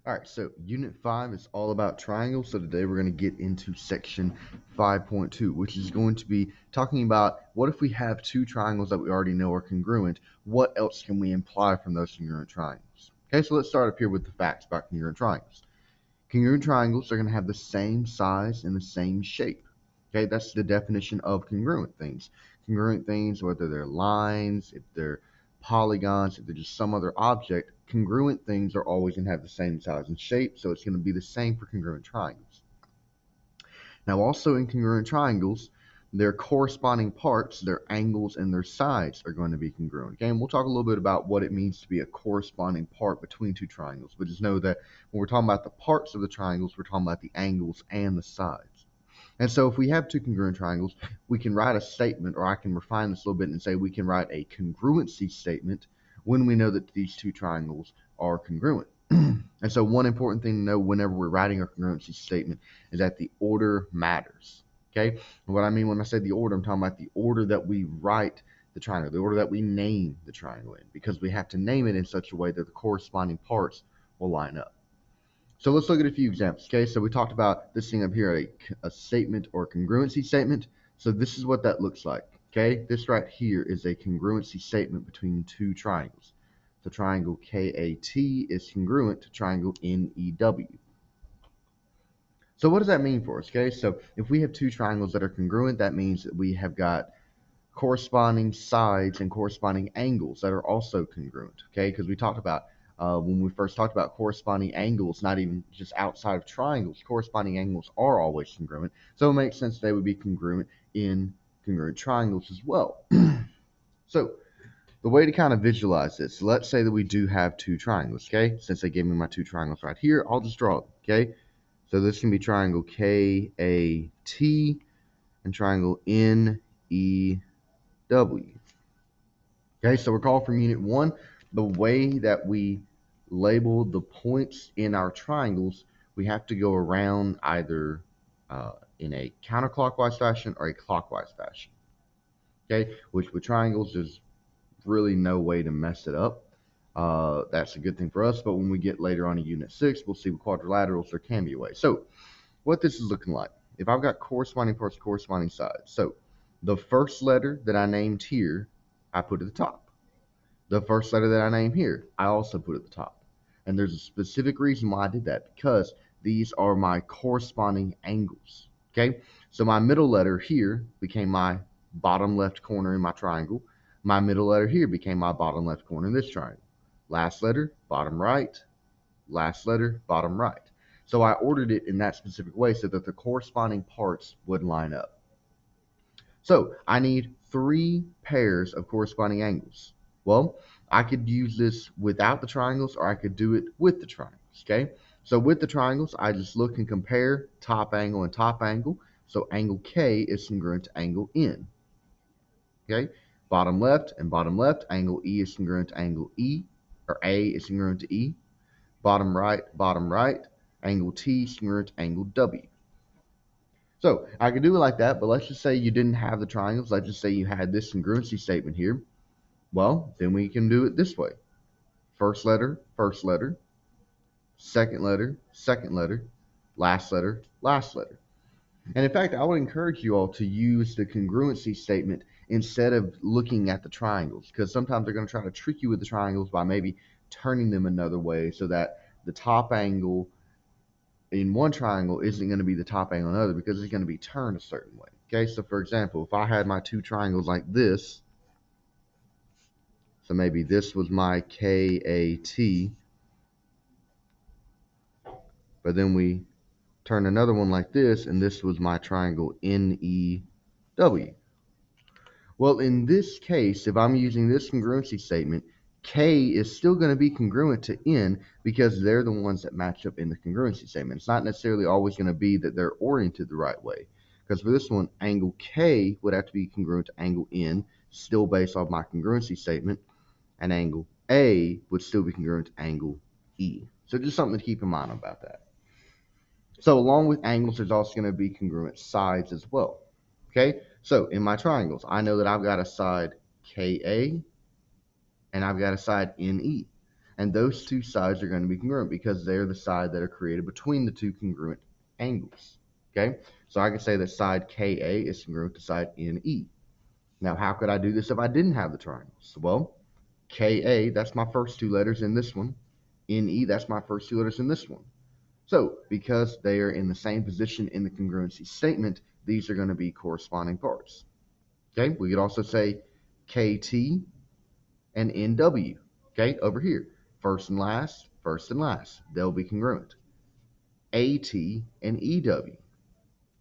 All right, so Unit 5 is all about triangles. So today we're going to get into Section 5.2, which is going to be talking about what if we have two triangles that we already know are congruent, what else can we imply from those congruent triangles? Okay, so let's start up here with the facts about congruent triangles. Congruent triangles are going to have the same size and the same shape. Okay, that's the definition of congruent things. Congruent things, whether they're lines, if they're polygons, if they're just some other object, congruent things are always going to have the same size and shape, so it's going to be the same for congruent triangles. Now, also in congruent triangles, their corresponding parts, their angles and their sides are going to be congruent. Okay, and we'll talk a little bit about what it means to be a corresponding part between two triangles, but just know that when we're talking about the parts of the triangles, we're talking about the angles and the sides. And so if we have two congruent triangles, we can write a statement, or I can refine this a little bit and say we can write a congruency statement when we know that these two triangles are congruent. And so one important thing to know whenever we're writing a congruency statement is that the order matters. Okay? And what I mean when I say the order, I'm talking about the order that we write the triangle, the order that we name the triangle in, because we have to name it in such a way that the corresponding parts will line up. So let's look at a few examples. Okay, so we talked about this thing up here, a statement or congruency statement. So this is what that looks like. Okay, this right here is a congruency statement between two triangles. So triangle KAT is congruent to triangle NEW. So what does that mean for us? Okay, so if we have two triangles that are congruent, that means that we have got corresponding sides and corresponding angles that are also congruent. Okay, because we talked about when we first talked about corresponding angles, not even just outside of triangles, corresponding angles are always congruent. So it makes sense they would be congruent in congruent triangles as well. So the way to kind of visualize this, let's say that we do have two triangles, okay? Since they gave me my two triangles right here, I'll just draw them, okay? So this can be triangle KAT and triangle NEW. Okay, so recall from Unit 1, the way that we label the points in our triangles, we have to go around either in a counterclockwise fashion or a clockwise fashion. Okay, which with triangles, there's really no way to mess it up. That's a good thing for us, but when we get later on in Unit 6, we'll see with quadrilaterals there can be a way. So what this is looking like, if I've got corresponding parts, corresponding sides, so the first letter that I named here, I put at the top. The first letter that I named here, I also put at the top. And there's a specific reason why I did that, because these are my corresponding angles. Okay, so my middle letter here became my bottom left corner in my triangle. My middle letter here became my bottom left corner in this triangle. Last letter, bottom right. Last letter, bottom right. So I ordered it in that specific way so that the corresponding parts would line up. So I need 3 pairs of corresponding angles. Well, I could use this without the triangles, or I could do it with the triangles, okay? So with the triangles, I just look and compare top angle and top angle. So angle K is congruent to angle N, okay? Bottom left and bottom left, angle E is congruent to angle E, or A is congruent to E. Bottom right, angle T is congruent to angle W. So I could do it like that, but let's just say you didn't have the triangles. Let's just say you had this congruency statement here. Well, then we can do it this way. First letter, second letter, last letter, last letter. And in fact, I would encourage you all to use the congruency statement instead of looking at the triangles, because sometimes they're going to try to trick you with the triangles by maybe turning them another way so that the top angle in one triangle isn't going to be the top angle in another, because it's going to be turned a certain way. Okay, so for example, if I had my two triangles like this, so maybe this was my KAT, but then we turn another one like this, and this was my triangle NEW. Well, in this case, if I'm using this congruency statement, K is still going to be congruent to N because they're the ones that match up in the congruency statement. It's not necessarily always going to be that they're oriented the right way. Because for this one, angle K would have to be congruent to angle N, still based off my congruency statement, and angle A would still be congruent to angle E. So just something to keep in mind about that. So along with angles, there's also going to be congruent sides as well. Okay, so in my triangles, I know that I've got a side KA and I've got a side NE. And those two sides are going to be congruent because they're the side that are created between the two congruent angles. Okay, so I can say that side KA is congruent to side NE. Now, how could I do this if I didn't have the triangles? Well, KA, that's my first two letters in this one. NE, that's my first two letters in this one. So, because they are in the same position in the congruency statement, these are going to be corresponding parts. Okay, we could also say KT and NW. Okay, over here, first and last, they'll be congruent. AT and EW,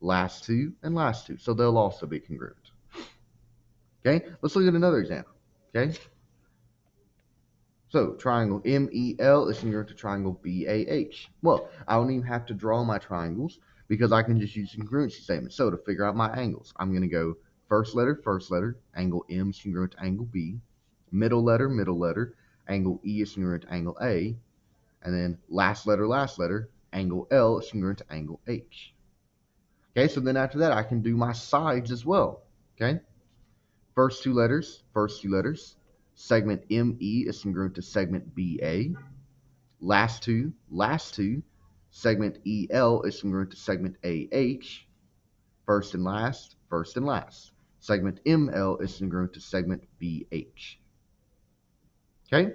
last two and last two, so they'll also be congruent. Okay, let's look at another example. Okay, so triangle MEL is congruent to triangle BAH. Well, I don't even have to draw my triangles because I can just use the congruency statement. So to figure out my angles, I'm going to go first letter, angle M is congruent to angle B, middle letter, angle E is congruent to angle A, and then last letter, angle L is congruent to angle H. Okay, so then after that, I can do my sides as well. Okay, first two letters, segment ME is congruent to segment BA. Last two, segment EL is congruent to segment AH. First and last, segment ML is congruent to segment BH. Okay,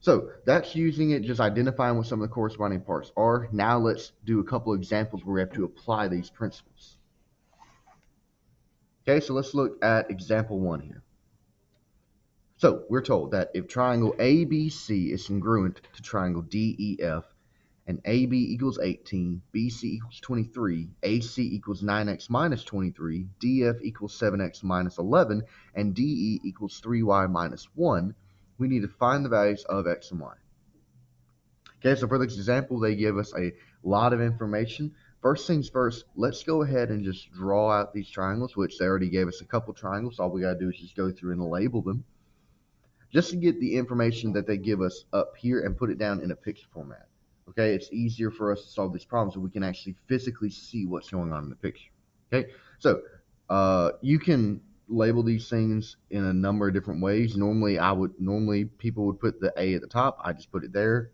so that's using it, just identifying what some of the corresponding parts are. Now let's do a couple examples where we have to apply these principles. Okay, so let's look at example 1 here. So we're told that if triangle ABC is congruent to triangle DEF, and AB equals 18, BC equals 23, AC equals 9x minus 23, DF equals 7x minus 11, and DE equals 3y minus 1, we need to find the values of x and y. Okay, so for this example, they give us a lot of information. First things first, let's go ahead and just draw out these triangles, which they already gave us a couple triangles. All we got to do is just go through and label them, just to get the information that they give us up here and put it down in a picture format. Okay, it's easier for us to solve these problems so we can actually physically see what's going on in the picture. Okay, so you can label these things in a number of different ways. Normally people would put the A at the top. I just put it there.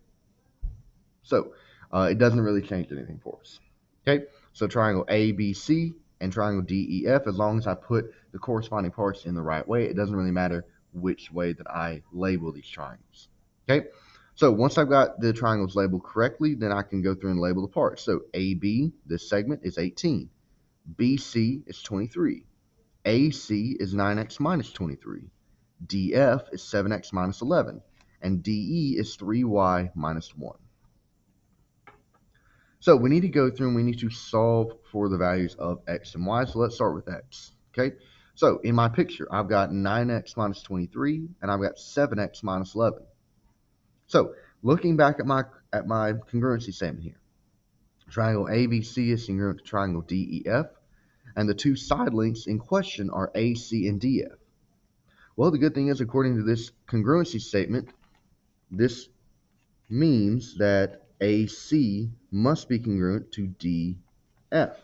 So it doesn't really change anything for us. Okay, so triangle ABC and triangle DEF, as long as I put the corresponding parts in the right way, it doesn't really matter which way that I label these triangles. Okay, so once I've got the triangles labeled correctly, then I can go through and label the parts. So AB, this segment, is 18. BC is 23. AC is 9x minus 23. DF is 7x minus 11. And DE is 3y minus 1. So we need to go through and we need to solve for the values of x and y. So let's start with x. Okay, so in my picture, I've got 9x minus 23 and I've got 7x minus 11. So looking back at my congruency statement here, triangle ABC is congruent to triangle DEF, and the two side lengths in question are AC and DF. Well, the good thing is, according to this congruency statement, this means that AC must be congruent to DF,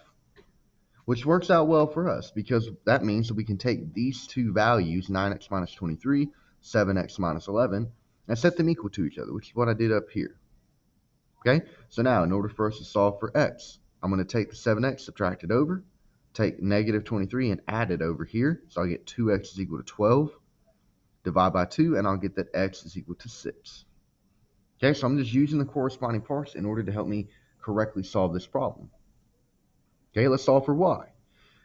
which works out well for us because that means that we can take these two values, 9x minus 23, 7x minus 11, and set them equal to each other, which is what I did up here. Okay, so now in order for us to solve for x, I'm going to take the 7x, subtract it over, take negative 23 and add it over here. So I get 2x is equal to 12, divide by 2, and I'll get that x is equal to 6. Okay, so I'm just using the corresponding parts in order to help me correctly solve this problem. Okay, let's solve for y.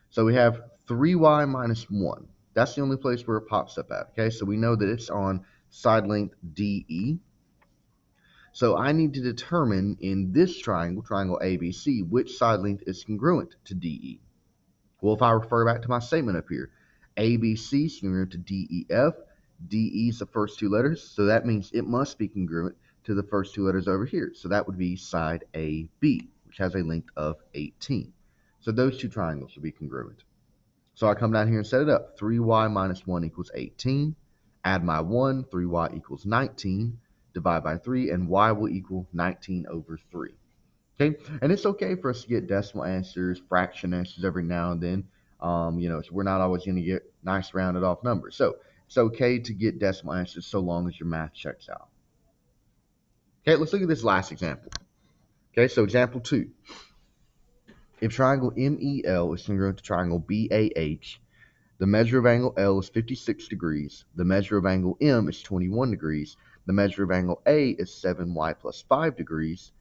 So we have 3y minus 1. That's the only place where it pops up at. Okay, so we know that it's on side length DE. So I need to determine in this triangle, triangle ABC, which side length is congruent to DE. Well, if I refer back to my statement up here, ABC is congruent to DEF. DE is the first two letters, so that means it must be congruent to the first two letters over here. So that would be side AB, which has a length of 18. So those two triangles will be congruent. So I come down here and set it up. 3y minus 1 equals 18. Add my 1, 3y equals 19. Divide by 3, and y will equal 19 over 3. Okay, and it's okay for us to get decimal answers, fraction answers every now and then. So we're not always going to get nice rounded off numbers. So it's okay to get decimal answers so long as your math checks out. Okay, let's look at this last example. Okay, so example 2. If triangle MEL is congruent to triangle BAH, the measure of angle L is 56 degrees, the measure of angle M is 21 degrees, the measure of angle A is 7y plus 5 degrees,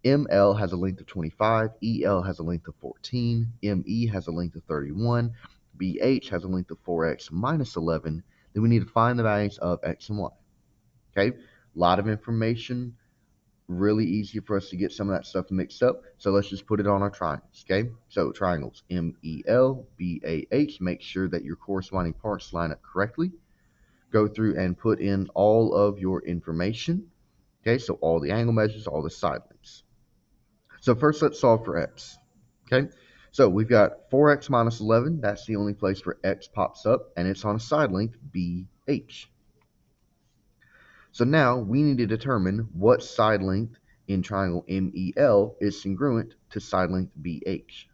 ML has a length of 25, EL has a length of 14, ME has a length of 31, BH has a length of 4x minus 11, then we need to find the values of x and y. Okay, a lot of information, really easy for us to get some of that stuff mixed up. So let's just put it on our triangles, okay? So triangles MEL, BAH, make sure that your corresponding parts line up correctly. Go through and put in all of your information, okay? So all the angle measures, all the side lengths. So first let's solve for x, okay? So we've got 4x minus 11. That's the only place where x pops up, and it's on a side length BH. So now we need to determine what side length in triangle MEL is congruent to side length BH.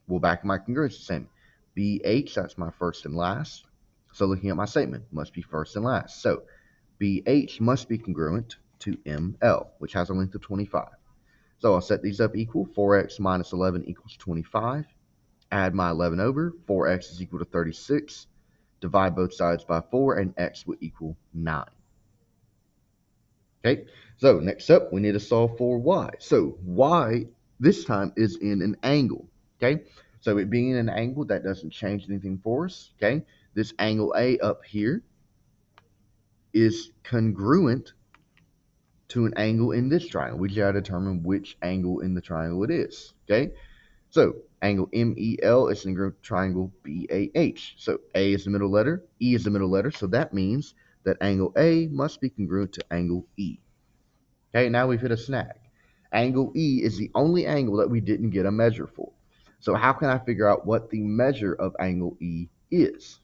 Well, back in my congruency statement, BH, that's my first and last. So looking at my statement, must be first and last. So BH must be congruent to ML, which has a length of 25. So I'll set these up equal. 4x minus 11 equals 25. Add my 11 over. 4x is equal to 36. Divide both sides by 4, and x will equal 9. Okay, so next up, we need to solve for y. So y this time is in an angle. Okay, so it being an angle, that doesn't change anything for us. Okay, this angle A up here is congruent to an angle in this triangle. We just got to determine which angle in the triangle it is. Okay, so angle MEL is congruent to triangle BAH. So A is the middle letter, E is the middle letter, so that means that angle A must be congruent to angle E. Okay, now we've hit a snag. Angle E is the only angle that we didn't get a measure for. So how can I figure out what the measure of angle E is?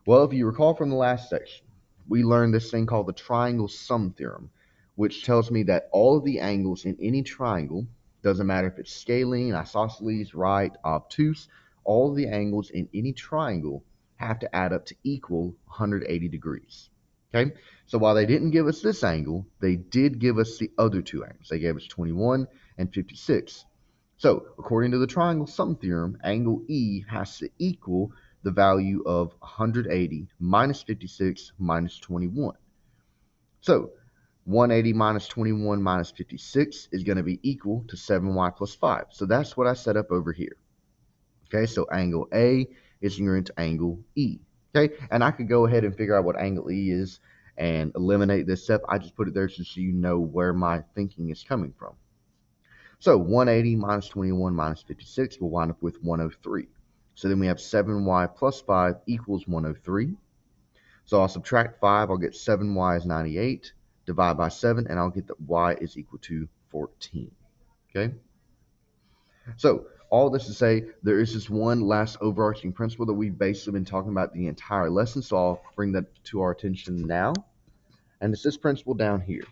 Well, if you recall from the last section, we learned this thing called the triangle sum theorem, which tells me that all of the angles in any triangle, doesn't matter if it's scalene, isosceles, right, obtuse, all of the angles in any triangle have to add up to equal 180 degrees. Okay, so while they didn't give us this angle, they did give us the other two angles. They gave us 21 and 56. So according to the triangle sum theorem, angle E has to equal the value of 180 minus 56 minus 21. So 180 minus 21 minus 56 is going to be equal to 7y plus 5. So that's what I set up over here. Okay, so angle A is congruent to angle E. Okay, and I could go ahead and figure out what angle E is and eliminate this step. I just put it there so you know where my thinking is coming from. So 180 minus 21 minus 56 will wind up with 103. So then we have 7y plus 5 equals 103. So I'll subtract 5, I'll get 7y is 98. Divide by 7, and I'll get that y is equal to 14. Okay? So all this to say, there is this one last overarching principle that we've basically been talking about the entire lesson, so I'll bring that to our attention now. And it's this principle down here.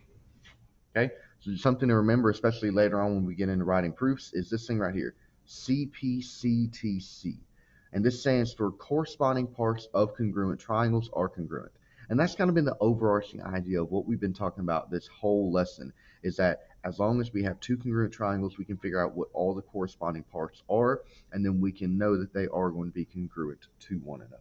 Okay, so something to remember, especially later on when we get into writing proofs, is this thing right here, CPCTC. And this stands for corresponding parts of congruent triangles are congruent. And that's kind of been the overarching idea of what we've been talking about this whole lesson, is that as long as we have two congruent triangles, we can figure out what all the corresponding parts are, and then we can know that they are going to be congruent to one another.